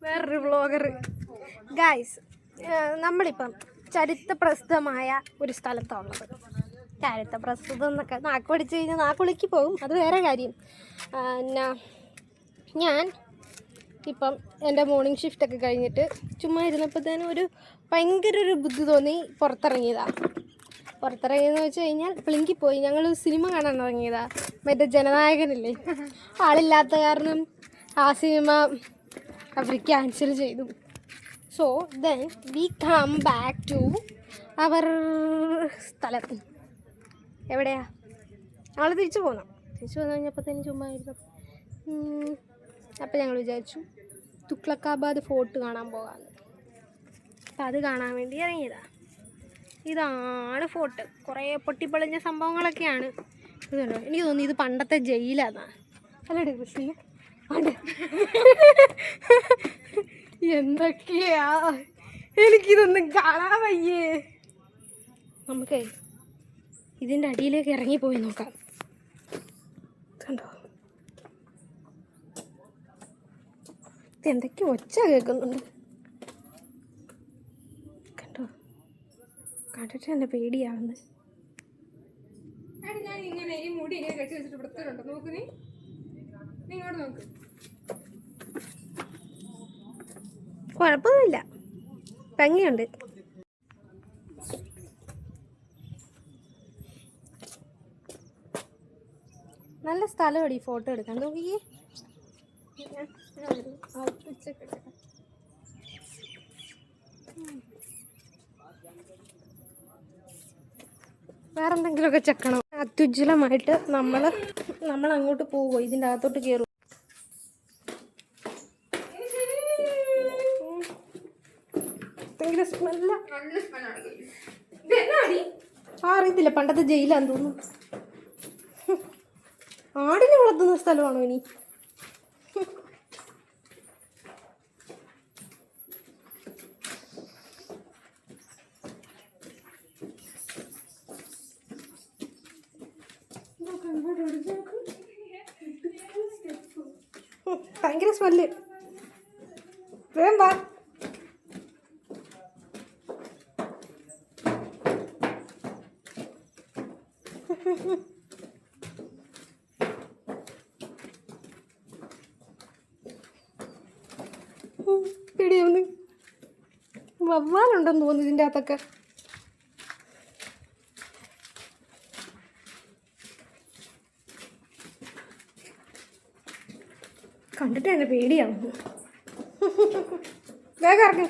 വേറൊരു vlogger. Guys, നമ്മളിപ്പം ചരിത്രപ്രസിദ്ധമായ ഒരു സ്ഥലത്താണുള്ളത്. ചരിത്രപ്രസിദ്ധം എന്നൊക്കെ നാക്ക് പഠിച്ചു കഴിഞ്ഞാൽ നാക്കുളിക്ക് പോകും, അത് വേറെ കാര്യം. ഞാൻ ഇപ്പം എൻ്റെ മോർണിംഗ് ഷിഫ്റ്റൊക്കെ കഴിഞ്ഞിട്ട് ചുമ്മാ ഇരുന്നപ്പോഴത്തേനും ഭയങ്കര ഒരു ബുദ്ധി തോന്നി പുറത്തിറങ്ങിയതാണ്. പുറത്തിറങ്ങിയെന്ന് വെച്ച് കഴിഞ്ഞാൽ പ്ലിങ്കിപ്പോയി. ഞങ്ങൾ സിനിമ കാണാൻ ഇറങ്ങിയതാണ്. മറ്റേ ജനനായകനില്ലേ, ആളില്ലാത്ത കാരണം ആ സിനിമ അവർ ക്യാൻസൽ ചെയ്തു. So then we come back to അവർ സ്ഥലം. എവിടെയാ ഞങ്ങൾ തിരിച്ചു പോന്നു കഴിഞ്ഞപ്പോഴത്തേനും ചുമ്മാ ഇരുന്നു. അപ്പം ഞങ്ങൾ വിചാരിച്ചു തുഗ്ലക്കാബാദ് ഫോർട്ട് കാണാൻ പോകാമെന്ന്. അപ്പം അത് കാണാൻ വേണ്ടി ഇറങ്ങിയതാണ്. ഇതാണ് ഫോർട്ട്. കുറേ പൊട്ടിപ്പൊളിഞ്ഞ സംഭവങ്ങളൊക്കെയാണ്. ഇതുണ്ടോ, എനിക്ക് തോന്നുന്നു ഇത് പണ്ടത്തെ ജയിലാണ്. അല്ലേ കൃഷി? എന്തൊക്കെയാ, എനിക്കിതൊന്നും കാണാൻ വയ്യേ. നമുക്ക് ഇതിൻ്റെ അടിയിലേക്ക് ഇറങ്ങിപ്പോയി നോക്കാം. കണ്ടോ, എന്തൊക്കെയോ ഒച്ച കേൾക്കുന്നുണ്ട്. കണ്ടോ, കണ്ടിട്ട് എന്നെ പേടിയാവുന്നത്. ഞാൻ ഇങ്ങനെ ഈ മുടി ഇങ്ങനെ കെട്ടി വെച്ചിട്ട് വൃത്തിയുണ്ടോ നോക്ക്. നീ ഇങ്ങോട്ട് നോക്ക്. കുഴപ്പമൊന്നുമില്ല, ഭംഗിയുണ്ട്. നല്ല സ്ഥലമാണ് ഈ ഫോട്ടോ എടുക്കാൻ. നോക്കിയേ, വേറെന്തെങ്കിലുമൊക്കെ ചെക്കണം. അത്യുജ്വലമായിട്ട് നമ്മൾ അങ്ങോട്ട് പോകുമോ, ഇതിൻ്റെ അകത്തോട്ട് കയറും. അറിയത്തില്ല, പണ്ടത്തെ ജയിലാന്ന് തോന്നുന്നു. ആടിനെ വളർത്തുന്ന സ്ഥലമാണോ ഇനി? ഭയങ്കര സ്മെല്ല്. വേഗം വാ. പേടിയാവുന്നു. വവ്വാലുണ്ടെന്ന് തോന്നുന്നു ഇതിൻ്റെ അകത്തൊക്കെ. കണ്ടിട്ട് തന്നെ പേടിയാവുന്നു. വേഗം ഇറങ്ങി.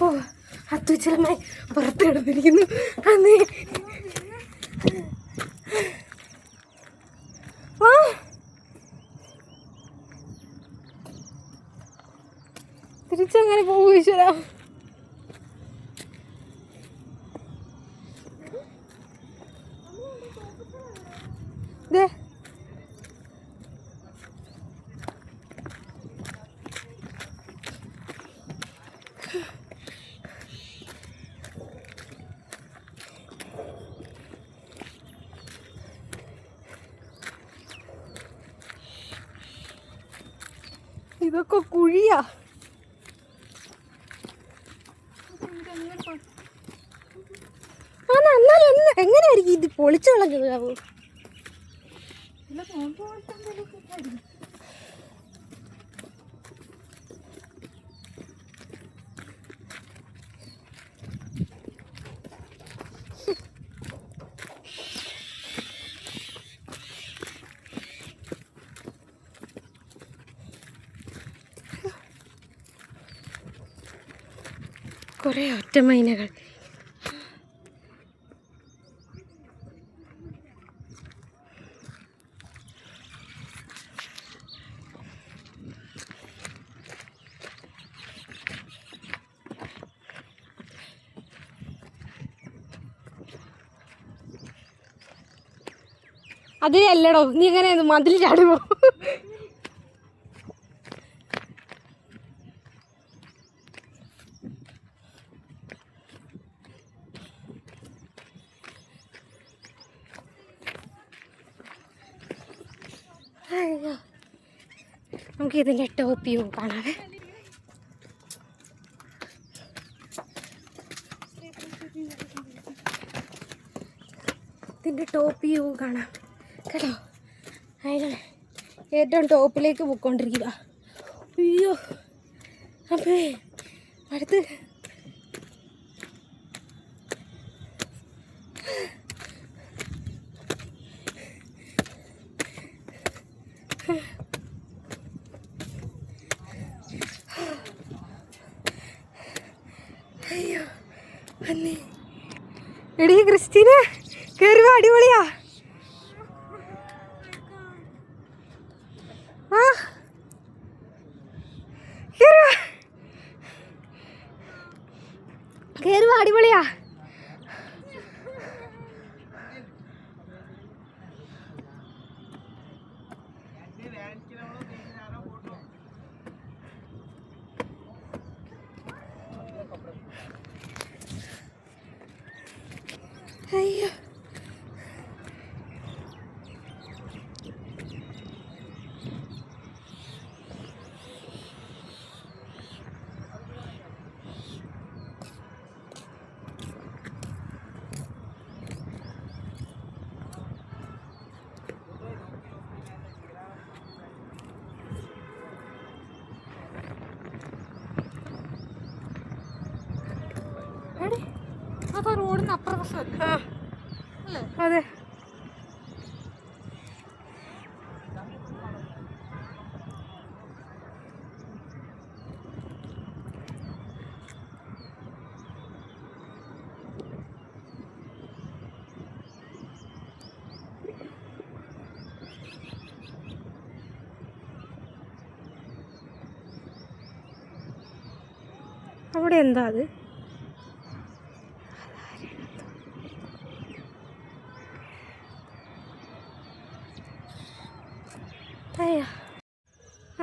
ഓ, അത്യുജ്വലമായി പുറത്ത് കിടന്നിരിക്കുന്നു. അന്നേ തിരിച്ചങ്ങനെ പോകും ഈശ്വര. ഇതൊക്കെ കുഴിയാ. എന്നാലും എങ്ങനെയായിരിക്കും ഇത് പൊളിച്ചു കളഞ്ഞതാവോ? കുറേ ഒറ്റമൈനകൾ. അത് അല്ലടോ, നീ എങ്ങനെ മതിൽ ചാടുമോ? അയ്യോ, നമുക്കിതിൻ്റെ ടോപ്പ് വ്യൂ കാണാവേ. ഇതിൻ്റെ ടോപ്പ് വ്യൂ കാണാം കേട്ടോ. അതിന് ഏറ്റവും ടോപ്പിലേക്ക് പോയിക്കൊണ്ടിരിക്കുക. അയ്യോ, അപ്പേ അടുത്ത് അയ്യോ അന്നേ എടീ ക്രിസ്റ്റീന കയറുക, അടിപൊളിയാ. ആ കയറുക, അടിപൊളിയാ. അയ്യോ അതാ റോഡിന് അപ്പുറം. അതെ, അവിടെ എന്താ അത്?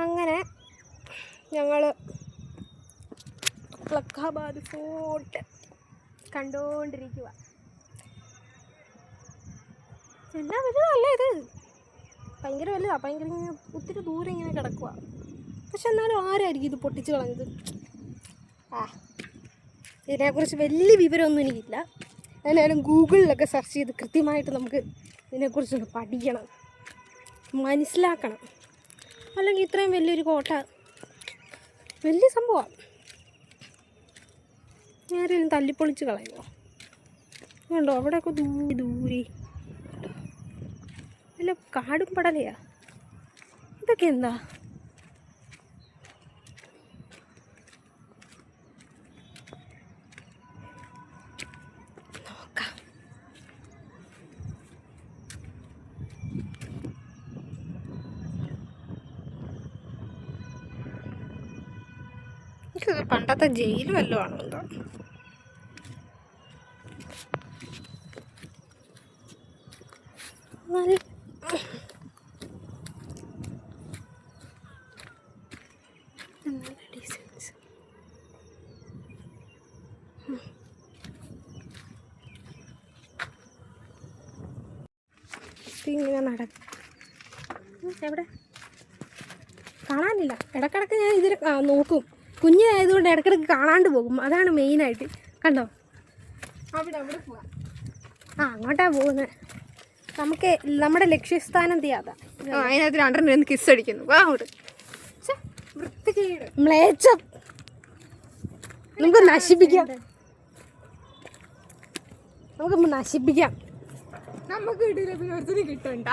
അങ്ങനെ ഞങ്ങൾ ക്ലക്കാബാദ് ഫോർട്ട് കണ്ടുകൊണ്ടിരിക്കുക. എന്നാ വലുതല്ല ഇത്, ഭയങ്കര വലുതാണ്. ഭയങ്കര ഇങ്ങനെ ഒത്തിരി ദൂരം ഇങ്ങനെ കിടക്കുക. പക്ഷെ എന്നാലും ആരായിരിക്കും ഇത് പൊട്ടിച്ച് കളഞ്ഞത്? ഇതിനെക്കുറിച്ച് വലിയ വിവരമൊന്നും എനിക്കില്ല. എന്നാലും ഗൂഗിളിലൊക്കെ സെർച്ച് ചെയ്ത് കൃത്യമായിട്ട് നമുക്ക് ഇതിനെക്കുറിച്ചൊന്ന് പഠിക്കണം, മനസ്സിലാക്കണം. അല്ലെങ്കിൽ ഇത്രയും വലിയൊരു കോട്ട വലിയ സംഭവമാണ്. ആരെങ്കിലും തല്ലിപ്പൊളിച്ച് കളയുമോ? ഉണ്ടോ അവിടെയൊക്കെ ദൂരെ വല്ല കാടും പടലയാ. ഇതൊക്കെ എന്താ? നോക്കാം. പണ്ടത്തെ ജയിൽ വല്ലതും ആണോ എന്തോ? ഡിസൈൻസ് ഇങ്ങനെ നടക്കും. എവിടെ കാണാനില്ല. ഇടക്കിടക്ക് ഞാൻ ഇതിൽ നോക്കും. കുഞ്ഞായതുകൊണ്ട് ഇടക്കിടക്ക് കാണാണ്ട് പോകും. അതാണ് മെയിനായിട്ട്. കണ്ടോ, അവിടെ അവിടെ പോവാം. അങ്ങോട്ടാ പോകുന്നത്. നമുക്ക് നമ്മുടെ ലക്ഷ്യസ്ഥാനം ചെയ്യാതാ. അതിനകത്ത് രണ്ടെണ്ണം കിസ് അടിക്കുന്നു. അങ്ങോട്ട് മ്ലേച്ഛം. നമുക്ക് നശിപ്പിക്കാം, നമുക്ക് നശിപ്പിക്കാം. നമുക്ക് കിട്ടില്ല, പിന്നെ ഒരുത്തിന് കിട്ടണ്ട.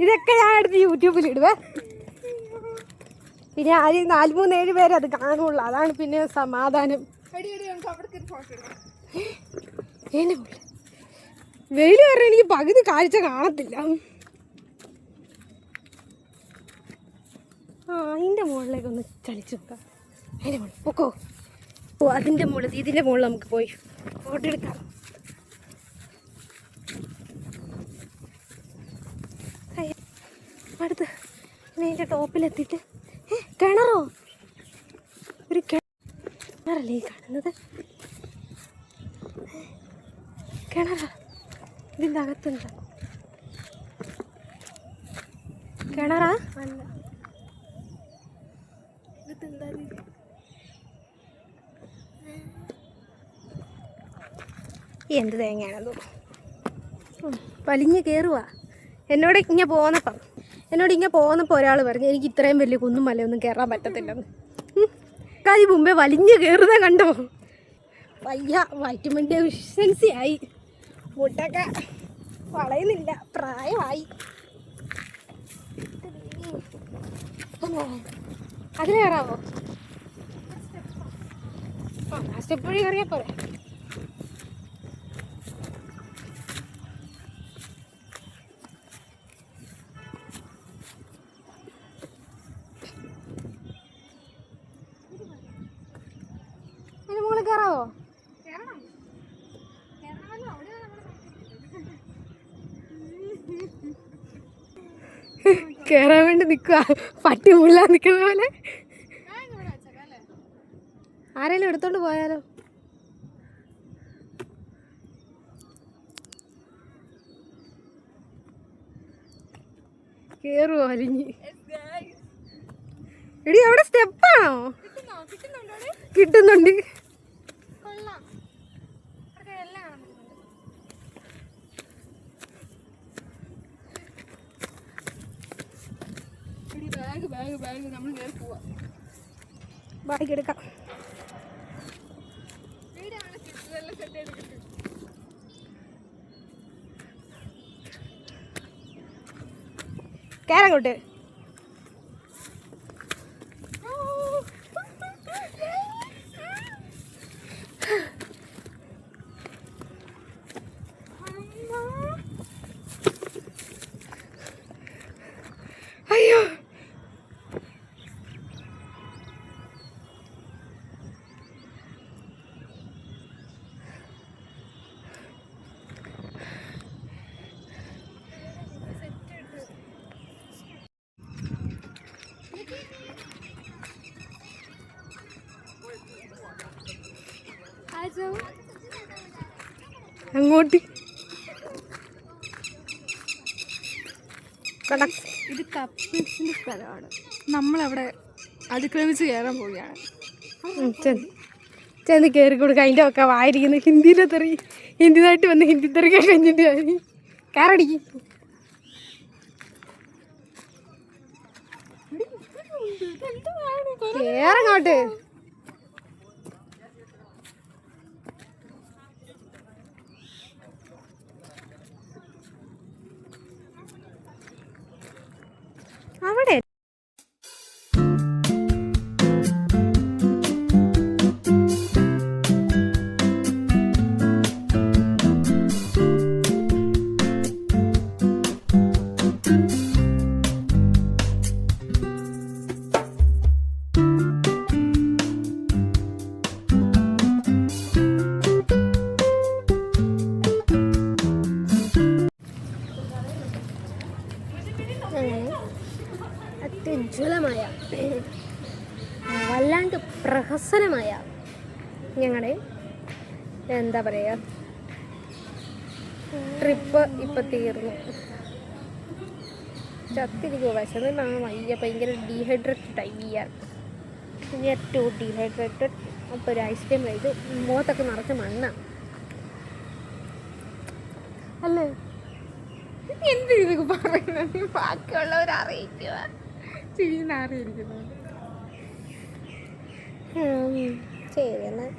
ഇതൊക്കെ ഞാൻ എടുത്ത് യൂട്യൂബിൽ ഇടുവേ. പിന്നെ ആദ്യം 4-3-7 പേര് അത് കാണുള്ളൂ. അതാണ് പിന്നെ സമാധാനം. വെയിൽ കാരണം എനിക്ക് പകുതി കാഴ്ച കാണത്തില്ല. അതിൻ്റെ മുകളിലേക്ക് ഒന്ന് ചലിച്ചു നോക്കാം. അതിൻ്റെ മുകളിൽ പൊക്കോ. അതിൻ്റെ മുകളിൽ, ഇതിൻ്റെ മുകളിൽ നമുക്ക് പോയി ഫോട്ടോ എടുക്കാം. അടുത്ത് ഇതിൻ്റെ ടോപ്പിലെത്തിയിട്ട് കിണറോ? ഒരു കിണറല്ലേ ഈ കാണുന്നത്? കിണറാ. ഇതിൻ്റെ അകത്തുണ്ട്. കിണറാ? എന്ത് തേങ്ങയാണെന്നോ വലിഞ്ഞ് കയറുക. എന്നോട് ഇങ്ങനെ പോന്നപ്പോൾ ഒരാൾ പറഞ്ഞു എനിക്ക് ഇത്രയും വലിയ കുന്നും മലയൊന്നും കയറാൻ പറ്റത്തില്ലെന്ന്. കാര്യം മുമ്പേ വലിഞ്ഞ് കയറുന്നത് കണ്ടോ? വയ്യ, വൈറ്റമിൻ ഡെഫിഷ്യൻസി ആയി, മുട്ടൊക്കെ വളയുന്നില്ല, പ്രായമായി. അതിൽ കയറാവോ? ആ സ്റ്റെപ്പ് വഴി കയറിയാൽ പോരെ. അതിന് മുകളിൽ കയറാവോ? കയറാൻ വേണ്ടി നിൽക്കുക, പട്ടി മുള്ളാൻ നിൽക്കുന്ന പോലെ. ആരെങ്കിലും എടുത്തോണ്ട് പോയാലോ? കേറുവോ അലിഞ്ഞ്? എടി അവിടെ സ്റ്റെപ്പാണോ? കിട്ടുന്നുണ്ട്. ബാഗ് എടുക്കാം. കേറങ്ങോട്ട്. അയ്യോ, അങ്ങോട്ട് ഇത് കപ്പിൾസിന്റെ സ്ഥലമാണ്. നമ്മളവിടെ അതിക്രമിച്ച് കയറാൻ പോവുകയാണ്. ചെന്ന് കയറി കൊടുക്കുക. അതിൻ്റെ ഒക്കെ വായിരിക്കുന്നു ഹിന്ദിയിലെ തെറി. ഹിന്ദി നാട്ടിൽ വന്ന് ഹിന്ദി തെറിക്കാൻ കഴിഞ്ഞിട്ട് കയറടിക്കും. കേറങ്ങോട്ട്. അവിടെ അത്യുജ്വലമായ വല്ലാണ്ട് പ്രഹസനമായ ഞങ്ങളുടെ എന്താ പറയുക ട്രിപ്പ് ഇപ്പം തീർന്നു. ചത്തിരിക്കുക, വിശന്നിട്ടാണ് വയ്യ, ഭയങ്കര ഡീഹൈഡ്രേറ്റഡ് ആയി ചെയ്യാൻ. ഏറ്റവും ഡീഹൈഡ്രേറ്റഡ്. അപ്പോൾ ഒരു ഐസ്ക്രീം കഴിച്ച് മുഖത്തൊക്കെ നിറച്ച് മണ്ണാണ് അല്ലേ? എന്ത് ഇതൊക്കെ പറയുന്നത്? ബാക്കിയുള്ളവരെ അറിയിക്കുക, ചെയ്യുന്ന അറിയിരിക്കുന്നത്. ശരി എന്നാൽ.